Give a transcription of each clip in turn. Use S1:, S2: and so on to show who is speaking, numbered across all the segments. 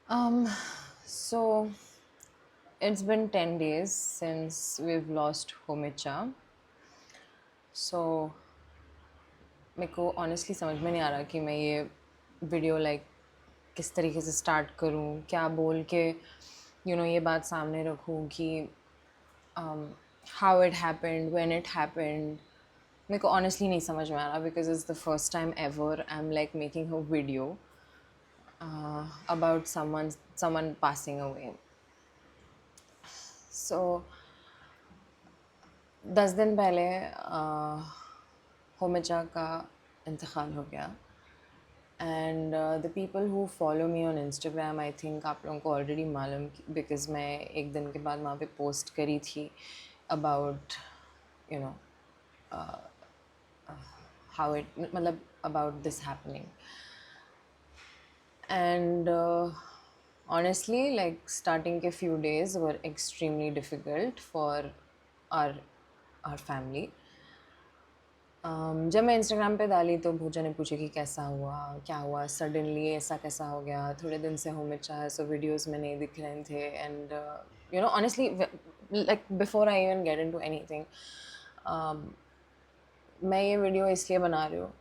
S1: Um, so it's been 10 days since we've lost Homicha. So मेरे को honestly समझ में नहीं आ रहा कि मैं ये वीडियो किस तरीके से स्टार्ट करूँ, क्या बोल के ये बात सामने रखूँ कि how it happened, when it happened. मेरे को ऑनेस्टली नहीं समझ में आ रहा because it's the first time ever I am making a video about someone passing away. So 10 दिन पहले होमिचा का इंतकाल हो गया and the people who follow me on Instagram, I think आप लोगों को ऑलरेडी मालूम, बिकॉज मैं एक दिन के बाद वहाँ पे पोस्ट करी थी about you know how it मतलब about this happening and honestly starting के few days were extremely difficult for our our family. जब मैं इंस्टाग्राम पे डाली तो भूजा ने पूछे कि कैसा हुआ, क्या हुआ, सडनली ऐसा कैसा हो गया, थोड़े दिन से हमें चाहे सो वीडियोस में नहीं दिख रहे थे and honestly before I even get into anything, मैं ये वीडियो इसलिए बना रही हूँ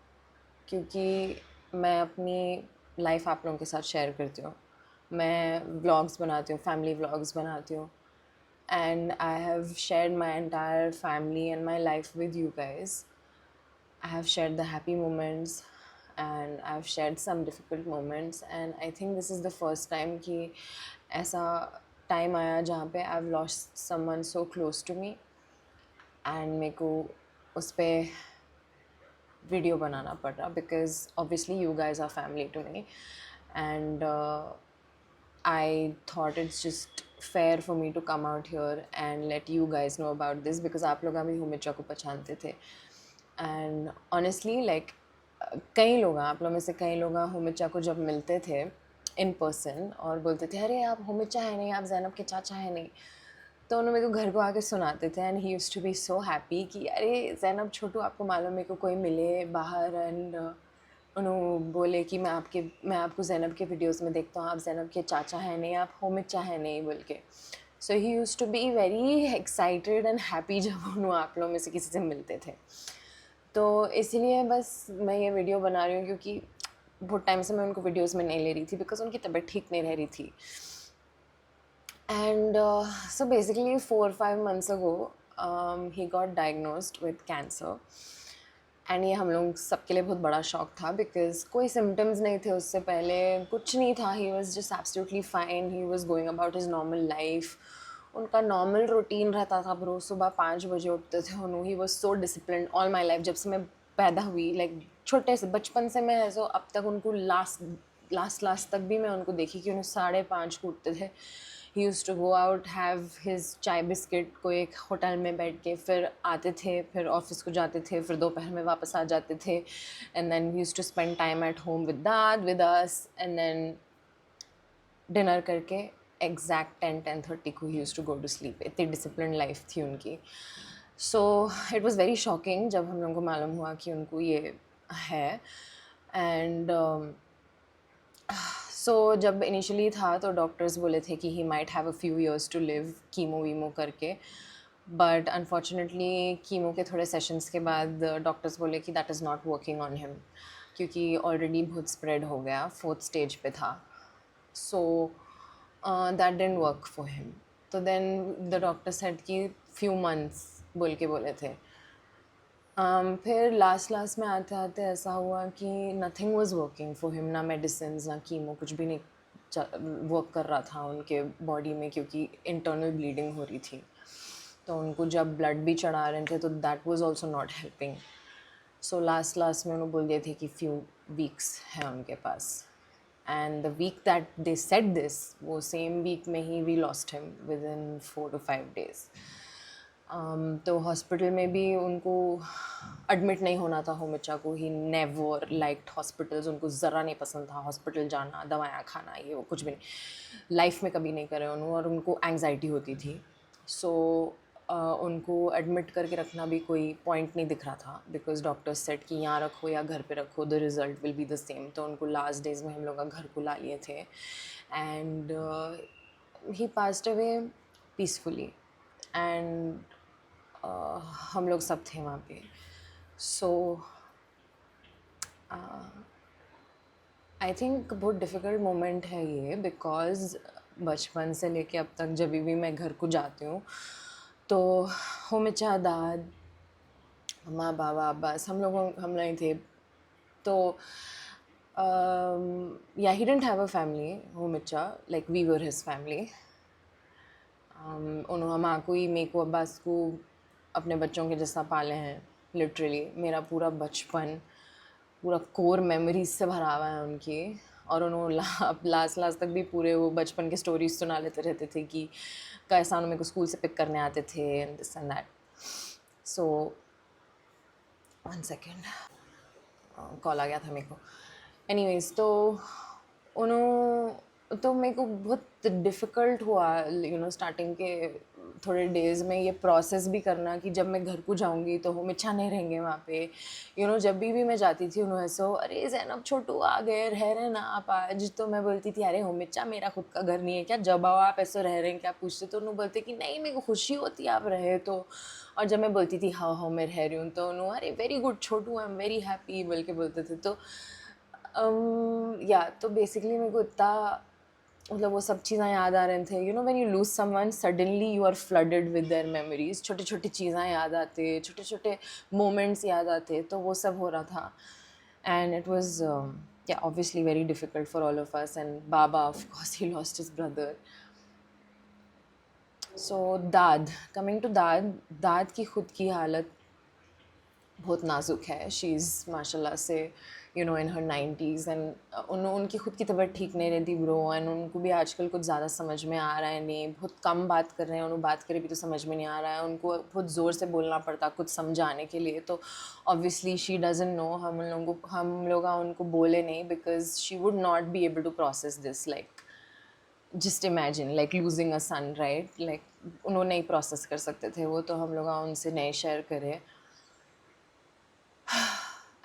S1: क्योंकि मैं अपनी लाइफ आप लोगों के साथ शेयर करती हूँ। मैं व्लॉग्स बनाती हूँ, फैमिली व्लॉग्स बनाती हूँ and I have shared my entire family and my life with you guys. I have shared the happy moments and I've shared some difficult moments and I think this is the first time कि ऐसा time आया जहाँ पे I've lost someone so close to me and मेरे को उस पर video बनाना पड़ रहा because obviously you guys are family to me and I thought it's just fair for me to come out here and let you guys know about this because आप लोग अभी हुमिचा को पहचानते थे एंड ऑनेस्टली कई लोग, आप लोग में से कई लोग हुमिचा को जब मिलते थे इन पर्सन और बोलते थे अरे आप हुमिचा है नहीं, आप जैनब के चाचा है नहीं, तो उन्होंने मेरे को घर को आके सुनाते थे and he used to be so happy कि अरे जैनब छोटू आपको मालूम मेरे को कोई मिले बाहर एंड उन्होंने बोले कि मैं आपको जैनब के वीडियोस में देखता हूँ, आप जैनब के चाचा हैं नहीं, आप होमिचा हैं नहीं बोल के. So he used to be very excited and happy जब उन्होंने आप लोगों में से किसी से मिलते थे. तो इसीलिए बस मैं ये वीडियो बना रही हूँ क्योंकि बहुत टाइम से मैं उनको वीडियोस में नहीं ले रही थी बिकॉज उनकी तबीयत ठीक नहीं रह रही थी. And so basically 4 or 5 months ago he got diagnosed with cancer and ये हम लोग सबके लिए बहुत बड़ा शॉक था बिकॉज कोई सिम्टम्स नहीं थे उससे पहले, कुछ नहीं था. He was just absolutely fine, he was going about his normal life. उनका नॉर्मल रूटीन रहता था ब्रो, सुबह 5 बजे उठते थे उन्होंने. He was so discipline all my life, जब से मैं पैदा हुई छोटे से बचपन से मैं ऐसा अब तक उनको लास्ट तक भी मैं उनको देखी कि उन्हें 5:30 को उठते थे. He use to go out, have his chai biscuit, कोई एक होटल में बैठ के फिर आते थे, फिर ऑफिस को जाते थे, फिर दोपहर में वापस आ जाते थे and then he use to spend time at home with that with us and then dinner करके एग्जैक्ट 10-10:30 को he use to go to sleep. इतनी डिसिप्लिन लाइफ थी उनकी. So it was very shocking जब हम लोगों को मालूम हुआ कि उनको ये है. एंड सो जब इनिशियली था तो डॉक्टर्स बोले थे कि he might have a few years to live chemo वीमो करके, बट अनफॉर्चुनेटली कीमो के थोड़े सेशंस के बाद डॉक्टर्स बोले कि that is not working on him क्योंकि ऑलरेडी बहुत स्प्रेड हो गया, 4th स्टेज पे था. So that didn't work for him. तो देन द डॉक्टर सेड कि फ्यू मंथ्स बोल के बोले थे. फिर लास्ट में आते आते ऐसा हुआ कि nothing was working for him, ना मेडिसिन ना कीमो, कुछ भी नहीं वर्क कर रहा था उनके बॉडी में क्योंकि इंटरनल ब्लीडिंग हो रही थी. तो उनको जब ब्लड भी चढ़ा रहे थे तो that was also not helping. So last में उन्होंने बोल दिए थे कि फ्यू वीक्स है उनके पास. And the week that they said this, वो सेम वीक में ही we lost him within 4 to 5 days. तो हॉस्पिटल में भी उनको एडमिट नहीं होना था होमिचा को. ही नेवर लाइक्ड हॉस्पिटल्स, उनको ज़रा नहीं पसंद था हॉस्पिटल जाना, दवाएं खाना, ये वो कुछ भी नहीं, लाइफ में कभी नहीं करे उन्होंने, और उनको एंग्जाइटी होती थी. सो उनको एडमिट करके रखना भी कोई पॉइंट नहीं दिख रहा था, बिकॉज डॉक्टर्स सेट कि यहाँ रखो या घर पे रखो, the result will be the same. तो उनको लास्ट डेज में हम लोग घर को ला लिए थे, and he passed away peacefully, and हम लोग सब थे वहाँ पे। सो आई थिंक बहुत डिफ़िकल्ट मोमेंट है ये, बिकॉज़ बचपन से लेके अब तक जब भी मैं घर को जाती हूँ तो होमिचा दाद माँ बाबा बस हम नहीं थे। तो या he didn't have a family होमिचा, like we were his family. उन्होंने माँ को ही, मेरे को, अब्बास को अपने बच्चों के जैसा पाले हैं लिटरली। मेरा पूरा बचपन पूरा कोर मेमोरीज से भरा हुआ है उनकी, और उन्होंने लास्ट तक भी पूरे वो बचपन के स्टोरीज सुना लेते रहते थे कि कैसा उन्होंने मेरे को स्कूल से पिक करने आते थे and this and that. So 1 second, call आ गया था मेरे को। एनीवेज, तो उन्होंने तो मेरे को बहुत डिफ़िकल्ट हुआ स्टार्टिंग के थोड़े डेज़ में ये प्रोसेस भी करना कि जब मैं घर को जाऊंगी तो हम इच्छा नहीं रहेंगे वहाँ पे। जब भी मैं जाती थी उन्होंने ऐसा, अरे ज़ैनब छोटू आ गए, रह रहे ना आप आज? तो मैं बोलती थी, अरे होमिचा मेरा खुद का घर नहीं है क्या, जब आओ आप ऐसे रह रहे हैं क्या पूछते? तो उन्होंने बोलते कि नहीं, मेरे को खुशी होती आप रहे तो। और जब मैं बोलती थी हाँ हाँ मैं रह रही हूँ, तो उन्होंने अरे very good Chhotu, I am very happy बोल के बोलते थे। तो या तो बेसिकली मेरे को इतना मतलब वो सब चीज़ें याद आ रहे थे। When you lose someone suddenly you are flooded with their memories, छोटी छोटी चीज़ें याद आते, छोटे छोटे मोमेंट्स याद आते, तो वो सब हो रहा था। And it was yeah obviously very difficult for all of us, and Baba of course he lost his brother. So dad, coming to दाद, दाद की खुद की हालत बहुत नाजुक है। शी इज़ माशाल्लाह से इन हर 90s, एंड उनकी खुद की तबीयत ठीक नहीं रहती ब्रो, एंड उनको भी आजकल कुछ ज़्यादा समझ में आ रहा है नहीं, बहुत कम बात कर रहे हैं, उन्हें बात करें भी तो समझ में नहीं आ रहा है, उनको बहुत ज़ोर से बोलना पड़ता कुछ समझाने के लिए। तो ऑब्वियसली शी डजंट नो, हम लोग उनको बोले नहीं, because she would not be able to process this, like just imagine like losing a son, right? Like उन्होंने नहीं प्रोसेस कर सकते थे वो, तो हम लोग उनसे नहीं शेयर करे।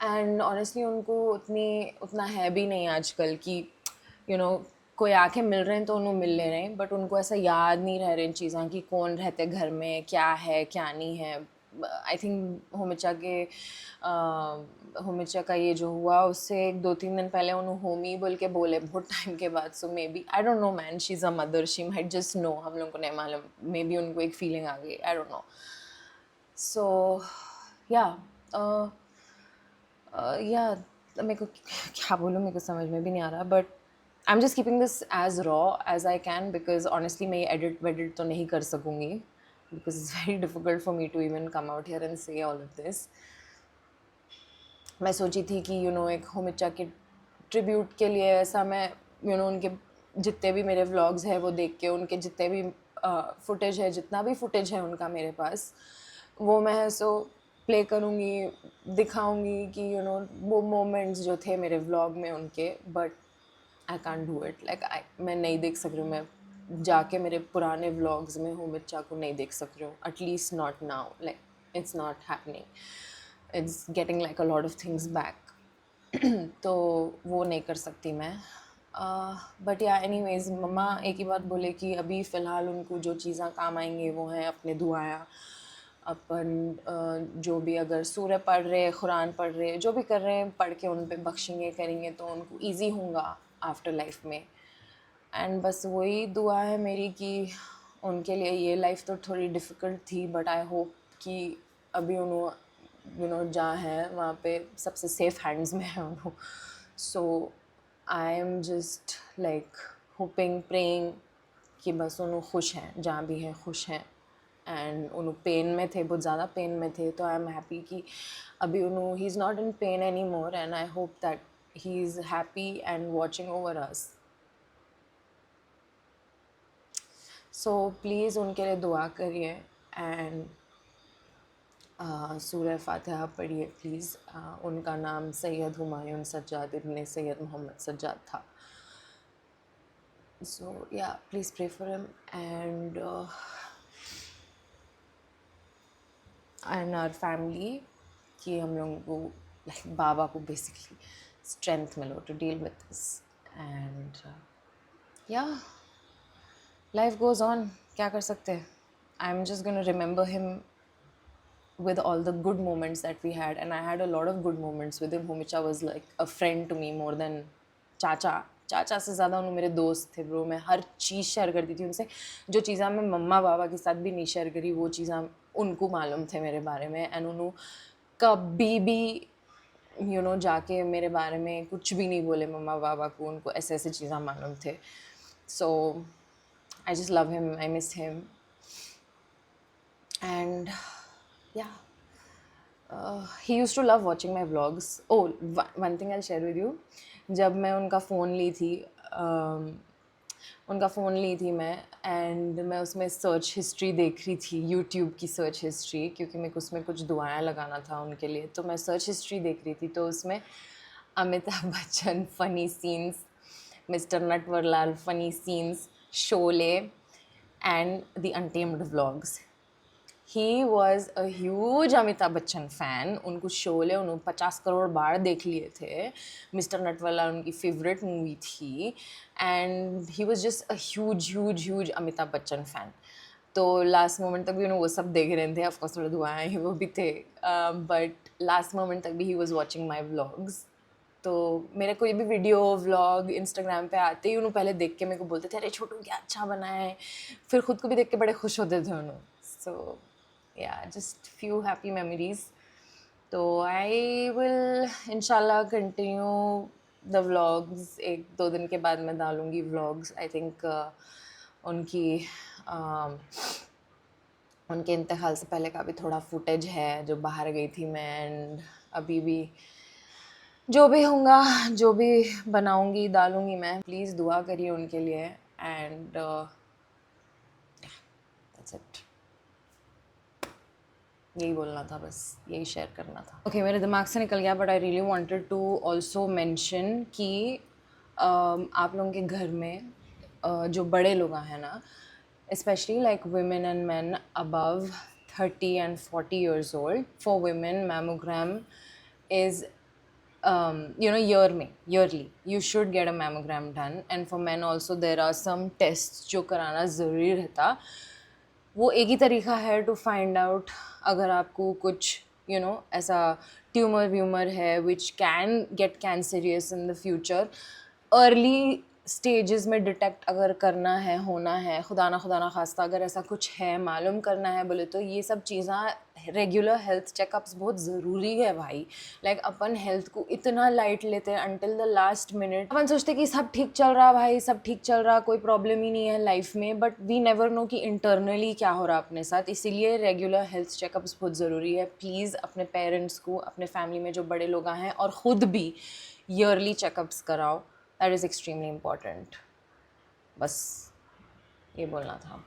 S1: एंड ऑनेस्टली उनको उतना है भी नहीं आजकल कि यू नो कोई आके मिल रहे हैं तो उन्हें मिल ले रहे हैं, बट उनको ऐसा याद नहीं रह रहे इन चीज़ें कि कौन रहते घर में, क्या है क्या नहीं है। आई थिंक होमिचा का ये जो हुआ उससे 2-3 दिन पहले उन्होंने होमी बोल के बोले बहुत टाइम के बाद। So maybe, I don't know man, she is a mother, she might just know, हम लोग को नहीं मालूम, मे बी उनको एक फीलिंग आ गई, आई डोंट नो। सो या या मेरे को क्या बोलूँ, मेरे को समझ में भी नहीं आ रहा, but I am just keeping this as raw as I can, because honestly मैं ये एडिट वेडिट तो नहीं कर सकूँगी, because it's very difficult for me to even come out here and say all of this. मैं सोची थी कि एक होमिचा के ट्रिब्यूट के लिए ऐसा मैं उनके जितने भी मेरे व्लॉग्स हैं वो देख के, उनके जितने भी फुटेज है, जितना भी फुटेज है उनका मेरे पास, वो मैं ऐसो प्ले करूँगी, दिखाऊंगी कि वो मोमेंट्स जो थे मेरे व्लॉग में उनके, but I can't do it. Like मैं नहीं देख सक रही हूँ, मैं जाके मेरे पुराने व्लॉग्स में होमिचा को नहीं देख सक रही हूँ, at least not now, like it's not happening, it's getting like a lot of things back. तो वो नहीं कर सकती मैं। बट या एनीवेज, मम्मा एक ही बात बोले कि अभी फ़िलहाल उनको जो चीज़ें काम आएंगी वो हैं अपने दुआया, अपन जो भी अगर सूरह पढ़ रहे, कुरान पढ़ रहे, जो भी कर रहे हैं, पढ़ के उन पे बख्शेंगे, करेंगे तो उनको ईजी होगा आफ्टर लाइफ में। एंड बस वही दुआ है मेरी कि उनके लिए ये लाइफ तो थोड़ी डिफ़िकल्ट थी, बट आई होप कि अभी उन्होंने जहाँ हैं वहाँ पे सबसे सेफ़ हैंड्स में है उन्होंने। So I am just like hoping, praying कि बस उन्होंने खुश हैं, जहाँ भी हैं खुश हैं। एंड उन्होंने पेन में थे, बहुत ज़्यादा पेन में थे, तो आई एम हैप्पी कि अभी उन्होंने he is not in pen any more, and I hope that he is happy and watching over us. So please उनके लिए दुआ करिए, एंड सूरह फातिहा पढ़िए प्लीज़। उनका नाम सैयद हुमायूं सज्जाद इब्ने सैयद मोहम्मद सज्जाद था। So yeah please pray for him, and and our family, कि हम लोगों को लाइक बाबा को बेसिकली स्ट्रेंथ मिलो to deal with this. And yeah life goes on. क्या कर सकते हैं. I am just gonna remember him with all the good moments that we had, and I had a lot of good moments with him. Humicha was like a friend to me more than चाचा से ज़्यादा उन्होंने मेरे दोस्त थे bro. मैं हर चीज़ share करती थी उनसे. जो चीज़ें मैं मम्मा पापा के साथ भी नहीं शेयर करी, वो चीज़ें उनको मालूम थे मेरे बारे में. एंड उन्होंने कभी भी जाके मेरे बारे में कुछ भी नहीं बोले मम्मा पापा को. उनको ऐसे ऐसे चीज़ें मालूम थे. So I just love him, I miss him. And yeah, he used to love watching my vlogs. Oh, one thing I'll share with you. जब मैं उनका फ़ोन ली थी मैं, एंड मैं उसमें सर्च हिस्ट्री देख रही थी, यूट्यूब की सर्च हिस्ट्री, क्योंकि मेरे को उसमें कुछ दुआएं लगाना था उनके लिए. तो मैं सर्च हिस्ट्री देख रही थी, तो उसमें Amitabh Bachchan funny scenes, mister Natwarlal funny scenes, Sholay and the untamed vlogs. He was a huge Amitabh Bachchan fan. उनको शोले उन्होंने 50 करोड़ बार देख लिए थे. मिस्टर नटवरलाल उनकी फेवरेट मूवी थी. And he was just a huge Amitabh Bachchan fan. तो लास्ट मोमेंट तक भी उन्होंने वो सब देख रहे थे. ऑफकोर्स थोड़े दुआएं वो भी थे, बट लास्ट मोमेंट तक भी he was watching my vlogs. तो मेरा कोई भी वीडियो व्लॉग इंस्टाग्राम पे आते ही उन्होंने पहले देख के मेरे को बोलते थे, अरे छोटू क्या अच्छा बना है. फिर ख़ुद को भी देख के बड़े खुश होते थे उन्होंने. सो yeah, just few happy memories. तो I will इंशाल्लाह continue the vlogs. 1-2 दिन के बाद मैं डालूँगी vlogs. I think उनके इंतकाल से पहले का भी थोड़ा फुटेज है जो बाहर गई थी मैं. एंड अभी भी जो भी होगा, जो भी बनाऊँगी डालूँगी मैं. प्लीज़ दुआ करिए उनके लिए. And that's it. यही बोलना था, बस यही शेयर करना था. ओके, मेरे दिमाग से निकल गया, but I really wanted to also mention कि आप लोगों के घर में जो बड़े लोग हैं ना, specially like women and man above 30 and 40 years old, for women mammogram is yearly you should get a mammogram done, and for men also there are some tests जो कराना ज़रूरी रहता. वो एक ही तरीका है टू फाइंड आउट अगर आपको कुछ ऐसा ट्यूमर व्यूमर है which can get cancerous in the future. Early stages में डिटेक्ट अगर करना है, होना है, खुदा ना खास्ता अगर ऐसा कुछ है, मालूम करना है बोले, तो ये सब चीज़ें रेगुलर हेल्थ चेकअप्स बहुत ज़रूरी है भाई. लाइक अपन हेल्थ को इतना लाइट लेते हैं अंटिल द लास्ट मिनट. अपन सोचते कि सब ठीक चल रहा भाई, सब ठीक चल रहा, कोई प्रॉब्लम ही नहीं है लाइफ में, बट वी नेवर नो कि इंटरनली क्या हो रहा अपने साथ. इसीलिए रेगुलर हेल्थ चेकअप्स बहुत ज़रूरी है. प्लीज़ अपने पेरेंट्स को, अपने फैमिली में जो बड़े लोग हैं और ख़ुद भी ईयरली चेकअप्स कराओ. That is extremely important. बस ये बोलना था.